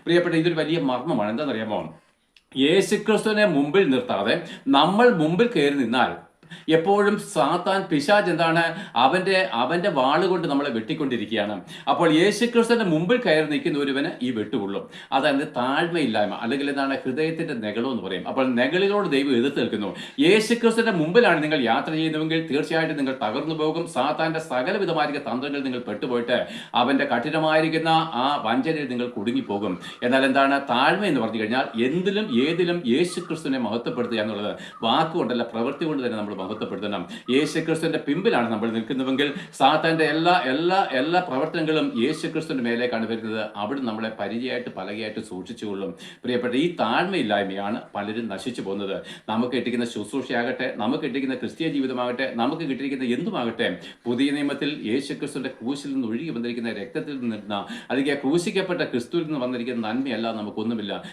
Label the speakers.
Speaker 1: പ്രിയപ്പെട്ട, ഇതൊരു വലിയ മർമ്മമാണ്. എന്താണെന്നറിയാമോ? യേശുക്രിസ്തുവിനെ മുമ്പിൽ നിർത്താതെ നമ്മൾ മുമ്പിൽ കയറി നിന്നാൽ എപ്പോഴും സാത്താൻ, പിശാച് എന്താണ്, അവന്റെ വാളുകൊണ്ട് നമ്മളെ വെട്ടിക്കൊണ്ടിരിക്കുകയാണ്. അപ്പോൾ യേശുക്രിസ്തുവിന്റെ മുമ്പിൽ കയറി നിൽക്കുന്ന ഒരുവന് ഈ വെട്ടുകൊള്ളും. അതായത് താഴ്മയില്ലായ്മ, അല്ലെങ്കിൽ എന്താണ്, ഹൃദയത്തിന്റെ നെഗളം എന്ന് പറയും. അപ്പോൾ നെഗളിനോട് ദൈവം എതിർത്ത് നിൽക്കുന്നു. യേശുക്രിസ്തുവിന്റെ മുമ്പിലാണ് നിങ്ങൾ യാത്ര ചെയ്യുന്നതെങ്കിൽ തീർച്ചയായിട്ടും നിങ്ങൾ തകർന്നു പോകും. സാത്താന്റെ സകലവിധമായിരിക്കുന്ന തന്ത്രങ്ങൾ നിങ്ങൾ പെട്ടുപോയിട്ട് അവന്റെ കഠിനമായിരിക്കുന്ന ആ വഞ്ചനയിൽ നിങ്ങൾ കുടുങ്ങിപ്പോകും. എന്നാൽ എന്താണ് താഴ്മ എന്ന് പറഞ്ഞു കഴിഞ്ഞാൽ? എന്തിലും ഏതിലും യേശുക്രിസ്തുവിനെ മഹത്വപ്പെടുത്തുക എന്നുള്ളത് വാക്കുകൊണ്ടല്ല, പ്രവൃത്തി കൊണ്ട് തന്നെ നമ്മൾ മഹത്വപ്പെടുത്തണം. യേശുക്രിസ്തുവിന്റെ പിമ്പിലാണ് നമ്മൾ നിൽക്കുന്നുവെങ്കിൽ സാത്താന്റെ എല്ലാ എല്ലാ എല്ലാ പ്രവർത്തനങ്ങളും യേശുക്രിസ്തുവിന്റെ മേലേക്കാണ് വരുന്നത്. അവിടെ നമ്മളെ പരിചയമായിട്ട് പലകയായിട്ട് സൂക്ഷിച്ചുകൊള്ളും. പ്രിയപ്പെട്ട, ഈ താഴ്മയില്ലായ്മയാണ് പലരും നശിച്ചു പോകുന്നത്. നമുക്ക് കിട്ടിക്കുന്ന ശുശ്രൂഷയാകട്ടെ, നമുക്ക് കിട്ടിക്കുന്ന ക്രിസ്തീയ ജീവിതമാകട്ടെ, നമുക്ക് കിട്ടിയിരിക്കുന്ന എന്തുമാകട്ടെ, പുതിയ നിയമത്തിൽ യേശുക്രിസ്തുവിന്റെ ക്രൂശിൽ നിന്ന് ഒഴുകി വന്നിരിക്കുന്ന രക്തത്തിൽ നിന്ന്, അല്ലെങ്കിൽ ക്രൂശിക്കപ്പെട്ട ക്രിസ്തുവിൽ നിന്ന് വന്നിരിക്കുന്ന നന്മയല്ല നമുക്കൊന്നുമില്ല.